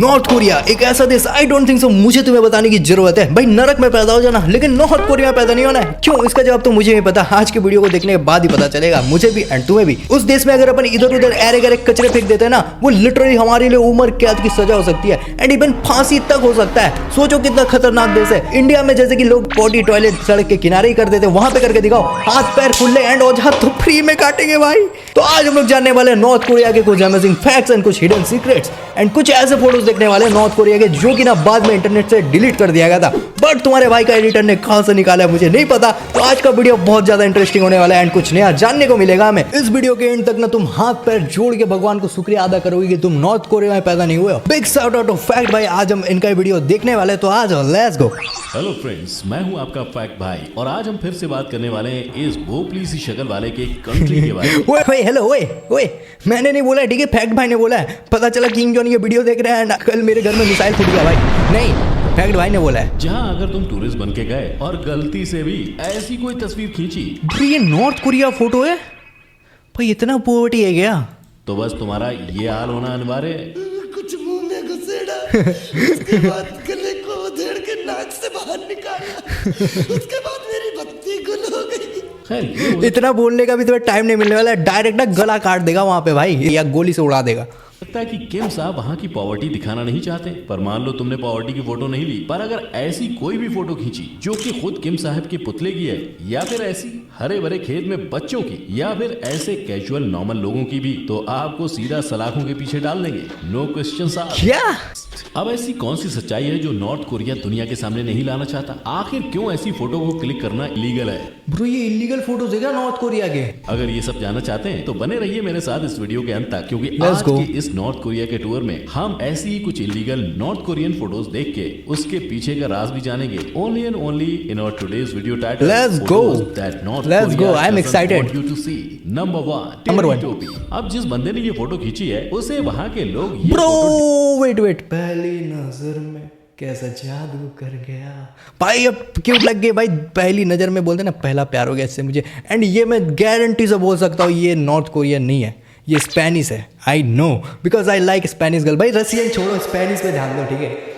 North Korea एक ऐसा देश, आई डोंट थिंक सो मुझे तुम्हें बताने की जरूरत है भाई। नरक में पैदा हो जाना लेकिन नॉर्थ कोरिया में पैदा नहीं होना है। क्यों? इसका जवाब तो मुझे नहीं पता, आज की वीडियो को देखने के बाद ही पता चलेगा मुझे भी एंड तुम्हें भी। उस देश में अगर अपन इधर उधर ऐरे गैरे कचरे फेंक देते हैं ना, वो लिटरली हमारे लिए उम्र कैद की सजा हो सकती है एंड इवन फांसी तक हो सकता है। सोचो कितना खतरनाक देश है। इंडिया में जैसे कि लोग पॉटी टॉयलेट सड़क के किनारे ही कर देते, वहां पे करके दिखाओ, हाथ पैर खुले एंड औजार तो फ्री में काटेंगे भाई। तो आज हम लोग जानने वाले हैं नॉर्थ कोरिया के कुछ अमेजिंग फैक्ट्स एंड कुछ हिडन सीक्रेट्स एंड कुछ ऐसे फोटोज देखने वाले हैं नॉर्थ कोरिया के जो कि ना बाद में इंटरनेट से डिलीट कर दिया गया था, बट तुम्हारे भाई का एडिटर ने कहां से निकाला है मुझे नहीं पता। तो आज का वीडियो बहुत ज्यादा इंटरेस्टिंग होने वाला है एंड कुछ नया जानने को मिलेगा हमें। इस वीडियो के एंड तक ना तुम हाथ पैर जोड़ के भगवान को शुक्रिया अदा करोगे कि तुम नॉर्थ कोरिया में पैदा नहीं हुए हो। Big shout out of fact भाई, आज हम इनका वीडियो देखने वाले, तो आज लेट्स गो। हेलो फ्रेंड्स, मैं हूं आपका फैक्ट भाई और आज हम फिर से बात करने वाले हैं इस भोपली सी शक्ल वाले के कंट्री के बारे में। ओए हेलो ओए मैंने नहीं बोला है, ठीक है, फैक्ट भाई ने बोला है। पता चला किंग जॉन ये वीडियो देख रहे हैं, कल मेरे घर में मिसाइल फूट गया भाई। नहीं, फैक्ट भाई ने बोला है। जहां अगर तुम टूरिस्ट बन के गए और गलती से भी ऐसी कोई तस्वीर खींची, ये नॉर्थ कोरिया फोटो है भाई, इतना पोवर्टी है क्या? तो बस तुम्हारा ये हाल होना अनिवार्य है। कुछ मुंह में घुसेड़ा, उसके बाद गले को उधेड़ के नाक से बाहर निकाला, उसके बाद मेरी बत्ती गुल हो गई। खैर इतना बोलने का भी तुम्हें टाइम नहीं मिलने वाला है, डायरेक्ट ना गला काट देगा वहां पे भाई, या गोली से उड़ा देगा। लगता है कि किम साहब वहाँ की पॉवर्टी दिखाना नहीं चाहते, पर मान लो तुमने पॉवर्टी की फोटो नहीं ली, पर अगर ऐसी कोई भी फोटो खींची जो कि खुद किम साहब के पुतले की है, या फिर ऐसी हरे भरे खेत में बच्चों की, या फिर ऐसे कैजुअल नॉर्मल लोगों की भी, तो आपको सीधा सलाखों के पीछे डाल देंगे। नो क्वेश्चन साहब। क्या? अब ऐसी कौन सी सच्चाई है जो नॉर्थ कोरिया दुनिया के सामने नहीं लाना चाहता? आखिर क्यों ऐसी फोटो को क्लिक करना इलीगल है? ब्रो ये इलीगल फोटोज है क्या नॉर्थ कोरिया के? अगर ये सब जानना चाहते हैं तो बने रहिए मेरे साथ इस वीडियो के अंत तक, क्योंकि Let's आज go. के इस नॉर्थ कोरिया के टूर में हम ऐसी ही कुछ इलीगल नॉर्थ कोरियन फोटोज देख के उसके पीछे का राज भी जानेंगे। Only and only in our today's video title. Let's go. Let's go. I'm excited. You to see number Number 1 one. अब जिस बंदे ने ये फोटो खींची है उसे वहाँ के लोग ये ब्रो फोटो वेट पहली नजर में कैसा जादू कर गया भाई। अब क्यों लग गए भाई, पहली नजर में बोलते ना पहला प्यार हो गया इससे मुझे। एंड ये मैं गारंटी से बोल सकता हूँ ये नॉर्थ कोरियन नहीं है, ये स्पेनिश है। I know because I like Spanish girl. भाई रसियन छोड़ो, स्पेनिश पे ध्यान दो, ठीक है।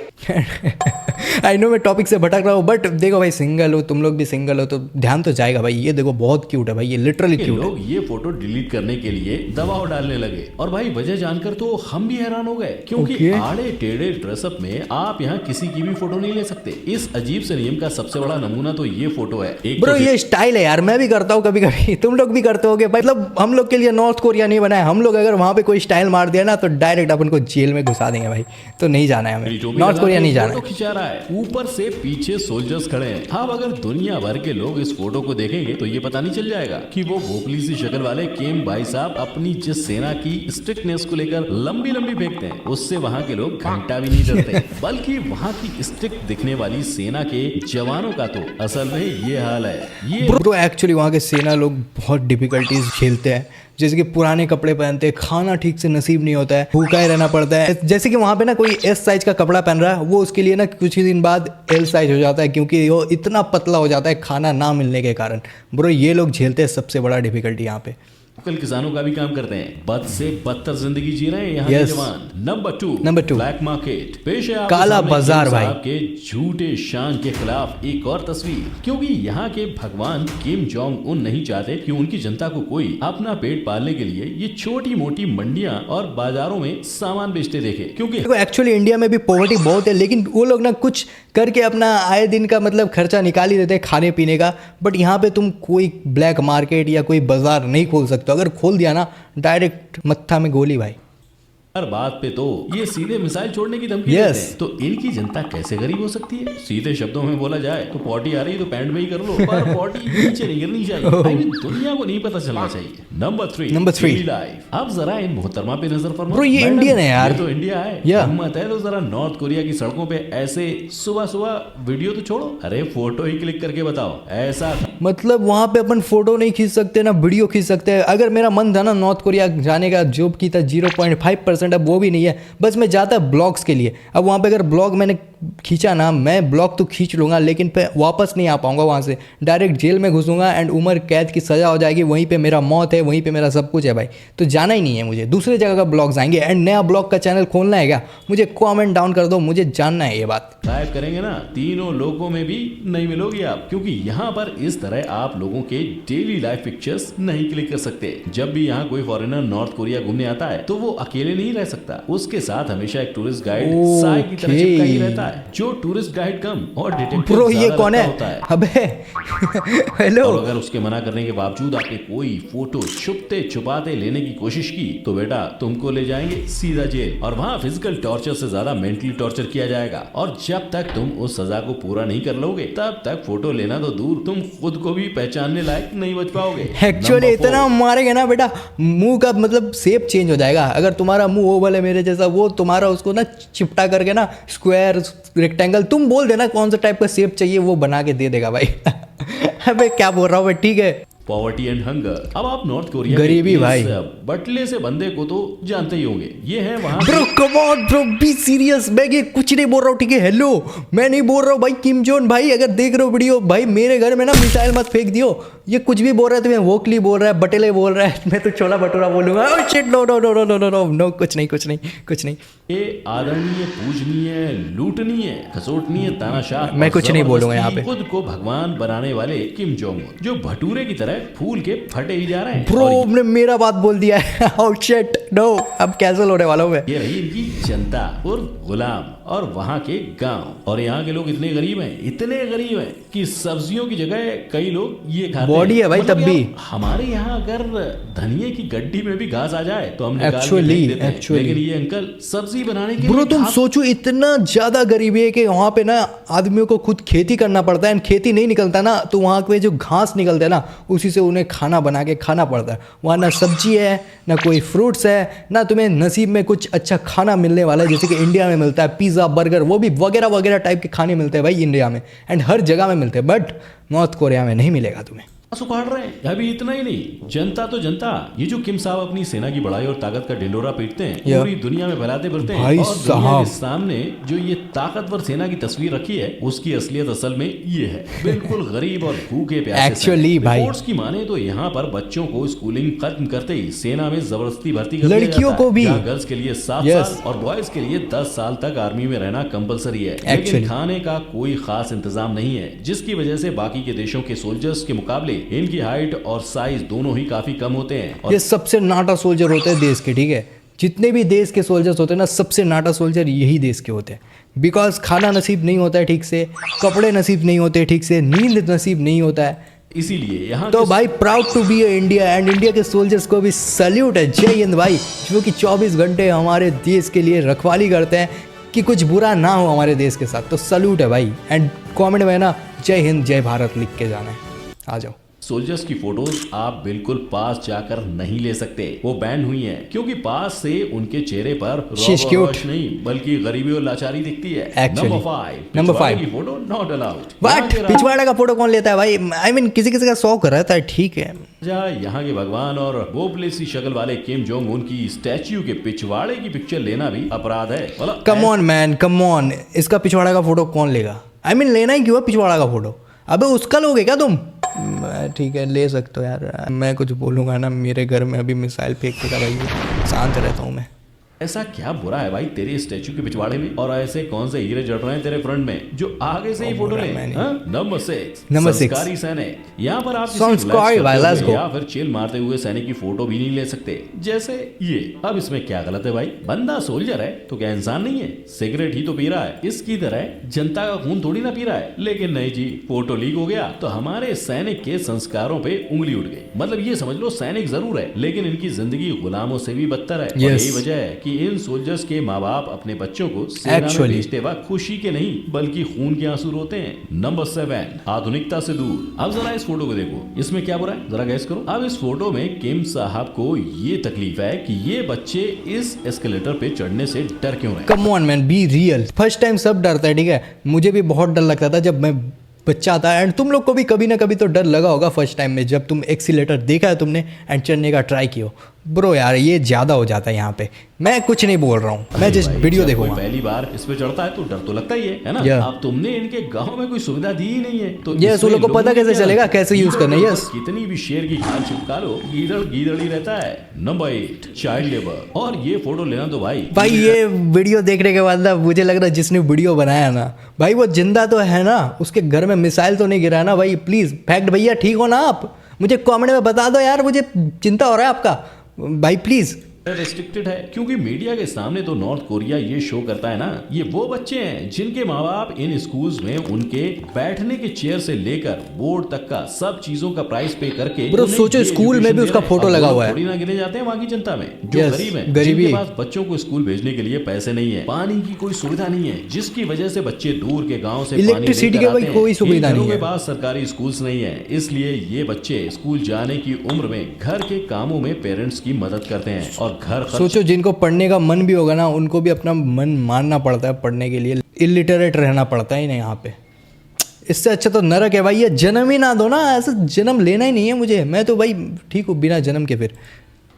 आई नो मैं टॉपिक से भटक रहा हूँ, बट देखो भाई सिंगल हो, तुम लोग भी सिंगल हो तो ध्यान तो जाएगा भाई। ये देखो बहुत क्यूट है भाई, ये लिटरली के क्यूट है। लोग ये फोटो डिलीट करने के लिए दबाव डालने लगे और भाई वजह जानकर तो हम भी हैरान हो गए, क्योंकि Okay. आड़े टेढ़े ड्रेसअप में आप यहाँ किसी की भी फोटो नहीं ले सकते। इस अजीब से नियम का सबसे बड़ा नमूना तो ये फोटो है। एक ब्रो तो ये स्टाइल है यार, मैं भी करता हूँ कभी कभी, तुम लोग भी करते होगे। मतलब हम लोग के लिए नॉर्थ कोरिया नहीं बना है। हम लोग अगर वहाँ पे कोई स्टाइल मार दिया ना तो डायरेक्ट अपन को जेल में घुसा देंगे भाई। तो नहीं जाना है हमें, टोपी नॉर्थ लगा कोरिया के नहीं जाना फोटो है। खिंचा रहा है, ऊपर से पीछे सोल्जर्स खड़े हैं। अब अगर दुनिया भर के लोग इस फोटो को देखेंगे तो ये पता नहीं चल जाएगा कि वो भोपली सी शक्ल वाले किम भाई साहब अपनी जिस सेना की स्ट्रिक्टनेस को लेकर लंबी लंबी फेंकते हैं, उससे वहाँ के लोग घंटा भी नहीं डरते, बल्कि वहाँ की स्ट्रिक्ट दिखने वाली सेना के जवानों का तो असल में ये हाल है। ये ब्रो एक्चुअली वहाँ के सेना लोग बहुत डिफिकल्टीज झेलते हैं, जैसे कि पुराने कपड़े पहनते हैं, खाना ठीक से नसीब नहीं होता है, भूखा ही रहना पड़ता है। जैसे कि वहाँ पे ना कोई एस साइज का कपड़ा पहन रहा है, वो उसके लिए ना कुछ ही दिन बाद एल साइज हो जाता है, क्योंकि वो इतना पतला हो जाता है खाना ना मिलने के कारण। ब्रो ये लोग झेलते हैं सबसे बड़ा डिफिकल्टी यहाँ पे। लोकल किसानों का भी काम करते हैं, बद से बदतर जिंदगी जी रहे हैं यहाँ के Yes. जवान। Number two black market. पेश है आपके काला सामने बाजार किम भाई। साहब के झूठे शान के खिलाफ एक और तस्वीर, क्योंकि यहाँ के भगवान किम जोंग उन नहीं चाहते कि उनकी जनता को कोई अपना पेट पालने के लिए ये छोटी मोटी मंडियां और बाजारों में सामान बेचते देखे, क्योंकि देखो एक्चुअली इंडिया में भी पॉवर्टी बहुत है, लेकिन वो लोग ना कुछ करके अपना आए दिन का मतलब खर्चा निकाल ही देते हैं खाने पीने का। बट यहाँ पे तुम कोई ब्लैक मार्केट या कोई बाजार नहीं खोल सकते। अगर खोल दिया ना डायरेक्ट मत्था में गोली भाई। हर बात पे तो ये सीधे मिसाइल छोड़ने की धमकी Yes. देते हैं। तो इनकी जनता कैसे गरीब हो सकती है? सीधे शब्दों में बोला जाए तो पॉटी आ रही है तो पैंट में ही कर लो, पर पॉटी नीचे नहीं गिरनी चाहिए। I mean, दुनिया को नहीं पता चलना चाहिए। Number three life. अब जरा इन मोहतरमा पे नजर फरमाओ। Bro, ये मैडम, इंडियन है यार। ये तो इंडिया है। Yeah. हिम्मत है तो जरा नॉर्थ कोरिया की सड़कों पे ऐसे सुबह सुबह वीडियो तो छोड़ो, अरे फोटो ही क्लिक करके बताओ ऐसा। मतलब वहाँ पे अपन फोटो नहीं खींच सकते ना वीडियो खींच सकते हैं। अगर मेरा मन था ना नॉर्थ कोरिया जाने का, जो की था 0.5%, अब वो भी नहीं है। बस मैं जाता ब्लॉग्स के लिए। अब वहाँ पे अगर ब्लॉग मैंने खींचा ना, मैं ब्लॉग तो खींच लूँगा लेकिन फिर वापस नहीं आ पाऊँगा वहाँ से, डायरेक्ट जेल में घुसूँगा एंड उम्र कैद की सज़ा हो जाएगी, वहीं पे मेरा मौत है, वहीं पे मेरा सब कुछ है भाई। तो जाना ही नहीं है मुझे, दूसरे जगह का ब्लॉग्स आएंगे। एंड नया ब्लॉग का चैनल खोलना है क्या, मुझे कमेंट डाउन कर दो, मुझे जानना है ये बात। टाइप करेंगे ना, तीनों लोगों में भी नहीं मिलोगे आप, क्योंकि यहाँ पर इस तरह आप लोगों के डेली लाइफ पिक्चर्स नहीं क्लिक कर सकते। जब भी यहाँ कोई फॉरेनर नॉर्थ कोरिया घूमने आता है तो वो अकेले नहीं रह सकता, उसके साथ हमेशा एक टूरिस्ट गाइड साई की तरह चिपका ही रहता है, जो टूरिस्ट गाइड कम और डिटेक्टिव ब्रो ये कौन है? होता है। अबे हेलो। और अगर उसके मना करने के बावजूद आपने कोई फोटो छुपते छुपाते लेने की कोशिश की तो बेटा तुमको ले जाएंगे सीधा जेल, और वहाँ फिजिकल टॉर्चर से ज्यादा मेंटली टॉर्चर किया जाएगा। और जब तक तुम उस सजा को पूरा नहीं कर लोगे तब तक फोटो लेना तो दूर, तुम खुद को भी पहचानने लायक नहीं बच पाओगे। एक्चुअली इतना मारेंगे ना बेटा, मुंह का मतलब शेप चेंज हो जाएगा। अगर तुम्हारा मुंह ओवल है मेरे जैसा, वो तुम्हारा उसको ना चिपटा करके ना स्क्वायर रेक्टेंगल, तुम बोल देना कौन सा टाइप का शेप चाहिए वो बना के दे देगा भाई। अबे क्या बोल रहा हूँ मैं, ठीक है। Poverty and hunger. अब आप नॉर्थ कोरिया गरीबी भाई, बटले से बंदे को तो जानते ही होंगे, ये है वहाँ। Bro come on bro, be serious, मैं ये कुछ नहीं बोल रहा हूँ, ठीक है। हेलो, मैं नहीं बोल रहा हूँ भाई। किम जोन भाई अगर देख रहे हो वीडियो, भाई मेरे घर में ना मिसाइल मत फेंक दियो। ये कुछ भी बोल रहा है, तुम्हें वोकली बोल रहा है, बटेले बोल रहा है, मैं तो छोला भटूरा बोलूंगा। Oh shit, no no no no no no no no, कुछ नहीं कुछ नहीं कुछ नहीं। ये आदरणीय, पूजनीय, लूटनीय, खसोटनीय, तानाशाह, मैं कुछ नहीं बोलूंगा यहाँ पे। खुद को भगवान बनाने वाले किम जोंग उन, जो भटूरे की तरह फूल के फटे ही जा रहे हैं। ब्रो ने मेरा बात बोल दिया है। ओह शिट, नो, अब कैंसिल होने वाला हूँ मैं। ये रही इनकी जनता और गुलाम और वहाँ के गांव। और यहाँ के लोग इतने गरीब हैं, इतने गरीब हैं कि सब्जियों की जगह कई लोग ये खाते हैं। बॉडी है भाई तब भी। हमारे यहाँ अगर धनिये की गड्डी में भी घास आ जाए तो हम निकाल के Actually, फेंक देते हैं। लेकिन ये अंकल सब्जी बनाने के ब्रो लिए तुम सोचो, इतना ज्यादा गरीबी है कि वहाँ पे ना आदमियों को खुद खेती करना पड़ता है। खेती नहीं निकलता ना तो वहाँ पे जो घास निकलता है ना, उसी से उन्हें खाना बना के खाना पड़ता है। वहाँ ना सब्जी है, ना कोई फ्रूट्स है, ना तुम्हें नसीब में कुछ अच्छा खाना मिलने वाला है जैसे कि इंडिया में मिलता है, पिज़्ज़ा, बर्गर, वो भी वगैरह वगैरह टाइप के खाने मिलते हैं भाई इंडिया में, एंड हर जगह में मिलते हैं। बट नॉर्थ कोरिया में नहीं मिलेगा तुम्हें। उखाड़ रहे हैं। अभी इतना ही नहीं, जनता तो जनता, ये जो किम साहब अपनी सेना की बड़ाई और ताकत का ढिंडोरा पीटते हैं, पूरी दुनिया में फैलाते फिरते हैं, भाई और दुनिया साहब के सामने जो ये ताकतवर सेना की तस्वीर रखी है, उसकी असलियत असल में ये है, बिल्कुल गरीब और भूखे प्यासे। एक्चुअली भाई रिपोर्ट्स की माने तो यहाँ पर बच्चों को स्कूलिंग खत्म करते ही सेना में जबरदस्ती भर्ती कर लड़कियों को भी, गर्ल्स के लिए 7 साल और बॉयज के लिए 10 साल तक आर्मी में रहना कंपलसरी है। लेकिन खाने का कोई खास इंतजाम नहीं है, जिसकी वजह से बाकी के देशों के सोल्जर्स के मुकाबले इनकी हाइट और साइज दोनों ही काफी कम होते हैं। और ये सबसे नाटा सोल्जर होते हैं देश के, ठीक है। जितने भी देश के सोल्जर्स होते हैं ना, सबसे नाटा सोल्जर यही देश के होते हैं। बिकॉज खाना नसीब नहीं होता है ठीक से, कपड़े नसीब नहीं होते ठीक से, नींद नसीब नहीं होता है। इसीलिए यहाँ तो भाई proud to be India, and India के सोल्जर्स को भी सल्यूट है, जय हिंद भाई, जो कि 24 घंटे हमारे देश के लिए रखवाली करते हैं कि कुछ बुरा ना हो हमारे देश के साथ। तो सल्यूट है भाई। एंड कमेंट में ना जय हिंद जय भारत लिख के जाना है। आ जाओ। सोल्जर्स की फोटोज आप बिल्कुल पास जाकर नहीं ले सकते, वो बैन हुई हैं, क्योंकि पास से उनके चेहरे पर रोष नहीं बल्कि गरीबी और लाचारी दिखती है। नंबर 5 की फोटो नॉट अलाउड। बट पिछवाड़े का फोटो कौन लेता है भाई? आई मीन किसी किसी का शौक रहता है, ठीक है। यहाँ के भगवान और बोपले सी शक्ल वाले किम जोंग उन की स्टैच्यू के पिछवाड़े की पिक्चर लेना भी अपराध है। Come on man, come on, इसका पिछवाड़ा का फोटो कौन लेगा? आई मीन लेना ही क्यों है पिछवाड़ा का फोटो? अबे उसका लोगे क्या तुम? ठीक है ले सकते हो यार, मैं कुछ बोलूँगा ना, मेरे घर में अभी मिसाइल फेंक देगा भाई, शांत रहता हूँ मैं। ऐसा क्या बुरा है भाई तेरे स्टैचू के पिछवाड़े में, और ऐसे कौन से हीरे जड़ रहे हैं तेरे फ्रंट में जो आगे से ही फोटो ले? नंबर 6 संस्कारी सैनिक। यहाँ पर आप या फिर चिल मारते हुए सैनिक की फोटो भी नहीं ले सकते, जैसे ये। अब इसमें क्या गलत है भाई? बंदा सोल्जर है तो क्या इंसान नहीं है? सिगरेट ही तो पी रहा है, इसकी तरह जनता का खून थोड़ी ना पी रहा है। लेकिन नहीं जी, फोटो लीक हो गया तो हमारे सैनिक के संस्कारों पे उंगली उठ गई। मतलब ये समझ लो सैनिक जरूर है लेकिन इनकी जिंदगी गुलामों से भी बदतर है। यही वजह है कि इन सोल्जर्स के माँ बाप अपने बच्चों को सेना में भेजते वक्त खुशी के नहीं बल्कि खून के आंसू रोते हैं। नंबर 7 आधुनिकता से दूर। अब जरा इस फोटो को देखो, इसमें क्या बुरा है? जरा गैस करो। अब इस फोटो में किम साहब को ये तकलीफ है कि ये बच्चे इस एस्केलेटर पे चढ़ने से डर क्यों रहे? Come on man, be real. First time सब डरता है, ठीक है। मुझे भी बहुत डर लगता था जब मैं बच्चा था, एंड तुम लोग को भी कभी ना कभी तो डर लगा होगा फर्स्ट टाइम में जब तुम एक्सीलेटर देखा है तुमने एंड चढ़ने का ट्राई किया। ब्रो यार ये ज़्यादा हो जाता है यहाँ पे। मैं कुछ नहीं बोल रहा हूँ, मैं जस्ट भाई, वीडियो जब देखूंगा। कोई पहली बार इस पे चढ़ता है तो डर तो लगता ही है ना। Yeah. अब तुमने इनके गांव में कोई सुविधा दी ही नहीं है तो Yes, इसमें उन लोगों को लोगों पता की कैसे क्या चलेगा गलती? कैसे यूज करना है। यस कितनी भी शेर की खाल चिपका लो, गीदड़ ही रहता है। Number 8 child labour. और ये फोटो लेना तो भाई ये वीडियो देखने के बाद ना मुझे लग रहा है जिसने वीडियो बनाया ना भाई वो जिंदा तो है ना, उसके घर में मिसाइल तो नहीं गिरा ना भाई। प्लीज फैक्ट भैया ठीक हो ना आप, मुझे कमेंट में बता दो यार, मुझे चिंता हो रहा है आपका भाई प्लीज। रेस्ट्रिक्टेड है क्योंकि मीडिया के सामने तो नॉर्थ कोरिया ये शो करता है ना, ये वो बच्चे हैं जिनके माँ बाप इन स्कूल्स में उनके बैठने के चेयर से लेकर बोर्ड तक का सब चीजों का प्राइस पे करके ब्रो उन्हें सोचो ये स्कूल में education भी दे उसका रहे हैं। फोटो अब लगा वो हुआ है। थोड़ी ना गिने जाते हैं वहाँ की जनता में जो Yes, गरीब है, गरीबी। जिनके पास बच्चों को स्कूल भेजने के लिए पैसे नहीं है, पानी की कोई सुविधा नहीं है, जिसकी वजह से बच्चे दूर के गाँव से इलेक्ट्रिसिटी की भाई कोई सुविधा नहीं के है। पास सरकारी स्कूल्स नहीं है, इसलिए ये बच्चे स्कूल जाने की उम्र में घर के कामों में पेरेंट्स की मदद करते हैं और घर खर्च सोचो जिनको पढ़ने का मन भी होगा ना उनको भी अपना मन मारना पड़ता है पढ़ने के लिए, इलिटरेट रहना पड़ता है ना यहाँ पे। इससे अच्छा तो नरक है भाई, ये जन्म ही ना दो ना, ऐसे जन्म लेना ही नहीं है मुझे। मैं तो भाई ठीक हूँ बिना जन्म के, फिर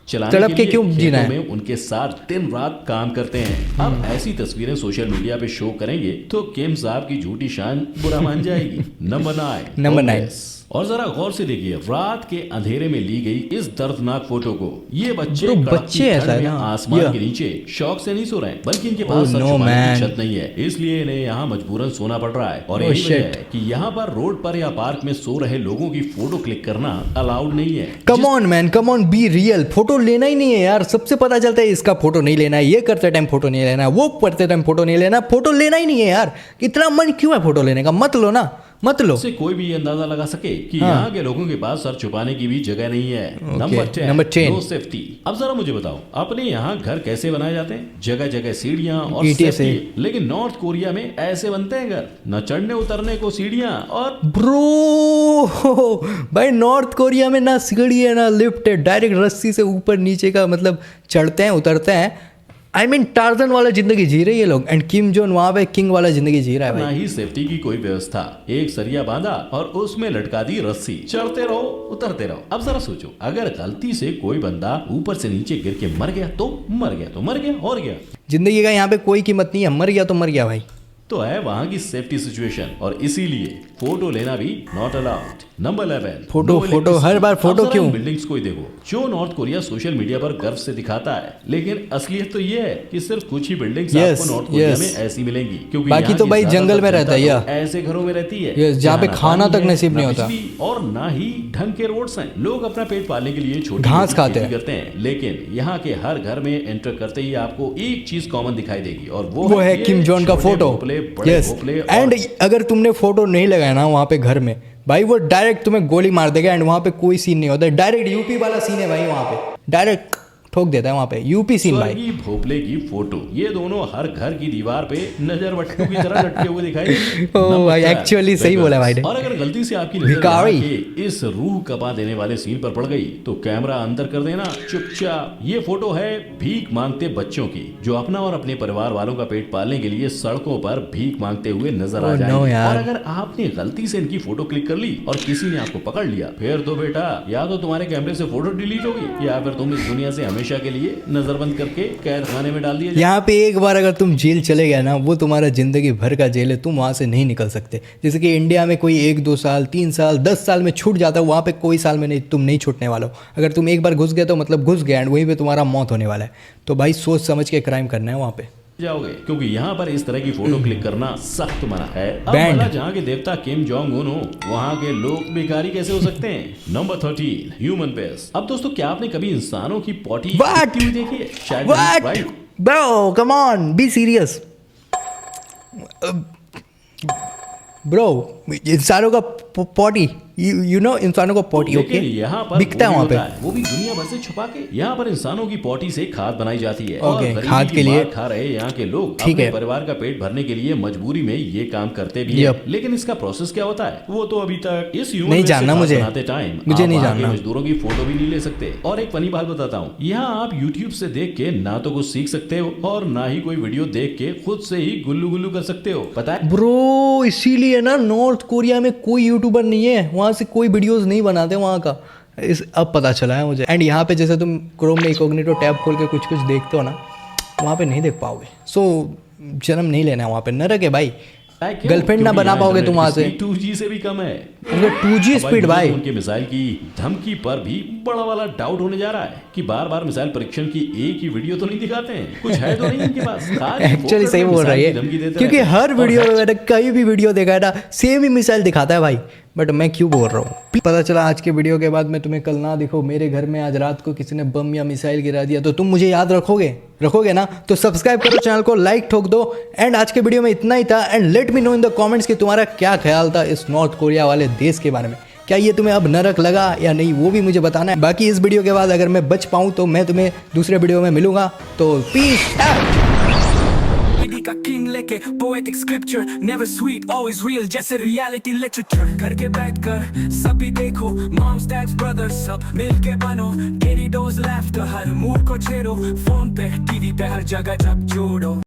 चलाने तड़प के लिए क्यों जीना खेतों है? में उनके साथ दिन रात काम करते हैं। अब ऐसी तस्वीरें सोशल मीडिया पे शो करेंगे तो किम साहब की झूठी शान बुरा मान जाएगी। नंबर 9 और जरा गौर से देखिए रात के अंधेरे में ली गई इस दर्दनाक फोटो को। ये बच्चे Bro, कड़कती बच्चे ऐसा ठंड है में ना? आसमान Yeah. के नीचे शौक से नहीं सो रहे हैं, बल्कि इनके पास Oh, सर no, छुपाने man. की छत नहीं है, इसलिए इन्हें यहाँ मजबूरन सोना पड़ रहा है। और Oh, यही वजह shit. है कि यहाँ पर रोड पर या पार्क में सो रहे लोगों की फोटो क्लिक करना अलाउड नहीं है। Come on man, come on, be real. Photo लेना ही नहीं है यार, सबसे पता चलता है इसका फोटो नहीं लेना है, ये करते टाइम फोटो नहीं लेना है, वो करते टाइम फोटो नहीं लेना, फोटो लेना ही नहीं है यार। इतना मन क्यों है फोटो लेने का? मत लो ना, मत लो। से कोई भी ये अंदाजा लगा सके कि हाँ। यहाँ के लोगों के पास सर छुपाने की भी जगह नहीं है। Number 10 no safety. अब जरा मुझे बताओ अपने यहाँ घर कैसे बनाए जाते हैं? जगह जगह सीढ़ियाँ और ईंटें सेफ्टी। लेकिन नॉर्थ कोरिया में ऐसे बनते हैं घर, न चढ़ने उतरने को सीढ़ियाँ और ब्रो भाई नॉर्थ कोरिया में ना सीढ़ी है ना लिफ्ट है, डायरेक्ट रस्सी से ऊपर नीचे का मतलब चढ़ते हैं उतरते हैं। आई मीन टार्जन वाला जिंदगी जी रहे हैं ये लोग, एंड किम जोन वहां पे किंग वाला जिंदगी जी रहा है ना भाई। ही सेफ्टी की कोई व्यवस्था। एक सरिया बांधा और उसमें लटका दी रस्सी, चढ़ते रहो उतरते रहो। अब जरा सोचो अगर गलती से कोई बंदा ऊपर से नीचे गिर के मर गया तो मर गया, तो मर गया और गया। जिंदगी का यहाँ पे कोई कीमत नहीं है, मर गया तो मर गया भाई। तो है वहां की सेफ्टी सिचुएशन और इसीलिए फोटो लेना भी not allowed. Number 11 photo her bar photo क्यों? बिल्डिंग्स को ही देखो जो नॉर्थ कोरिया सोशल मीडिया पर गर्व से दिखाता है, लेकिन असलियत तो ये है कि सिर्फ कुछ ही बिल्डिंग्स Yes, आपको नॉर्थ कोरिया yes. में ऐसी मिलेंगी, क्योंकि बाकी यहाँ तो की भाई ज्यादातर जंगल में रहता है, जनता या। तो ऐसे घरों में रहती है Yes, जहाँ पे ना खाना पानी तक है, नसीब ना नहीं होता। बिजली और ना ही ढंग के रोड्स हैं। लोग अपना पेट पालने के लिए छोटी घास मोटी खाते खेती हैं। करते हैं, लेकिन यहाँ के हर घर में एंटर करते ही आपको एक चीज कॉमन दिखाई देगी और वो है ये किम जोन का छोटे फोटो। भोपले, बड़े यस, भोपले और एंड अगर तुमने फोटो नहीं लगाया ना वहाँ पे घर में भाई, वो डायरेक्ट तुम्हें गोली मार देगा। एंड वहाँ पे कोई सीन नहीं होता, डायरेक्ट यूपी वाला सीन है भाई, वहाँ पे डायरेक्ट ठोक देता है वहाँ पे यूपी सीन भाई। स्वर्गीय भोपले की फोटो, ये दोनों हर घर की दीवार पे नजर बट्टू की तरह लटके हुए दिखाई देंगे। ओ नंबर भाई, 4, actually सही beggars। बोला भाई ने। और अगर गलती से आपकी नजर भिखारी। यहाँ के इस रूह कपा देने वाले सीन पर पड़ गई तो कैमरा अंदर कर देना चुपचाप। ये फोटो है भीख मांगते बच्चों की जो अपना और अपने परिवार वालों का पेट पालने के लिए सड़कों पर भीख मांगते हुए नजर आ Oh, no, जाएंगे। यार। और अगर आपने गलती से इनकी फोटो क्लिक कर ली और किसी ने आपको पकड़ लिया, फिर तो बेटा या तो तुम्हारे कैमरे से फोटो डिलीट होगी या फिर तुम इस दुनिया से हमेशा के लिए नजरबंद करके कैद खाने में डाल दिया। यहाँ पे एक बार अगर तुम जेल चले गए ना, वो तुम्हारा जिंदगी भर का जेल है, तुम वहाँ से नहीं निकल सकते। जैसे कि इंडिया में कोई 1-2 साल 3 साल 10 साल में छूट जाता है, वहाँ पे कोई साल में नहीं, तुम नहीं छूटने वाले हो। अगर तुम एक बार घुस गए तो मतलब घुस गए, एंड वहीं पे तुम्हारा मौत होने वाला है। तो भाई सोच समझ के क्राइम करना है वहाँ पे। जाओगे क्योंकि यहाँ पर इस तरह की फोटो क्लिक करना सख्त मना है। अब Banned। भला जहाँ के देवता किम जोंग उन हो, वहाँ के लोग भिखारी कैसे हो सकते हैं? Number 13 human paste. अब दोस्तों क्या आपने कभी इंसानों की पॉटी What? दिखती हुई देखी है? शायद What? नहीं, right? Bro, come on, be serious. Bro, इंसानों का पॉटी, यू नो इंसानों का पॉटी, ओके, लेकिन यहाँ पर बिकता है वो वहाँ भी पे। होता है, वो भी दुनिया भर से छुपा के। यहाँ पर इंसानों की पॉटी से खाद बनाई जाती है Okay, और गरीबी खाद की के लिए- मार खा रहे यहाँ के लोग ठीक अपने है। परिवार का पेट भरने के लिए मजबूरी में ये काम करते भी Yep। हैं। लेकिन इसका प्रोसेस क्या होता है वो तो अभी तक इस ह्यूमन नहीं वेस्ट से जानना खाद मुझे। बनाते टाइम मुझे आप नहीं वहाँ के जानना। मजदूरों की फोटो भी नहीं ले सकते। और एक फनी बात बताता हूँ, यहाँ आप YouTube से देख के ना तो कुछ सीख सकते हो और ना ही कोई वीडियो देख के खुद से ही गुल्लू गुल्लू कर सकते हो, पता है? ब्रो इसीलिए ना नॉर्थ कोरिया में कोई यूट्यूबर नहीं है, वहाँ से कोई वीडियोस नहीं बनाते वहाँ का। इस अब पता चला है मुझे। एंड यहाँ पे जैसे तुम क्रोम में इकोग्निटो टैब खोल के कुछ कुछ देखते हो ना, वहाँ पे नहीं देख पाओगे। सो जन्म नहीं लेना है वहाँ पे, नरक है भाई। गर्लफ्रेंड ना बना पाओगे तुम वहाँ से। 2G से भी कम है। 2G स्पीड भाई। उनके मिसाइल की धमकी पर भी बड़ा वाला डाउट होने जा रहा है कि बार बार मिसाइल परीक्षण की एक ही वीडियो तो नहीं दिखाते हैं, कुछ है तो नहीं इनके पास। एक्चुअली सही बोल रही है, क्योंकि हर वीडियो में मैंने कहीं भी वीडियो देखा है ना, सेम ही मिसाइल दिखाता है भाई। बट मैं क्यों बोल रहा हूँ, पता चला आज के वीडियो के बाद मैं तुम्हें कल ना दिखो मेरे घर में आज रात को किसी ने बम या मिसाइल गिरा दिया, तो तुम मुझे याद रखोगे ना। तो सब्सक्राइब करो चैनल को, लाइक ठोक दो। एंड आज के वीडियो में इतना ही था। And let me know in the comments कि तुम्हारा क्या ख्याल था इस नॉर्थ कोरिया वाले देश के बारे में। क्या ये तुम्हें अब नरक लगा या नहीं, वो भी मुझे बताना है। बाकी इस वीडियो के बाद अगर मैं बच पाऊँ तो मैं तुम्हें दूसरे वीडियो में मिलूंगा। तो पीस का किंग लेके poetic scripture, never sweet always real जैसे रियलिटी लिटरेचर। करके बैठ कर सभी देखो, मॉम्स डैड्स ब्रदर्स सब मिलके बनो। टेडी डोज लाफ्टर हर मूड को छेड़ो, फोन पे टीवी पे हर जगह जब जोड़ो।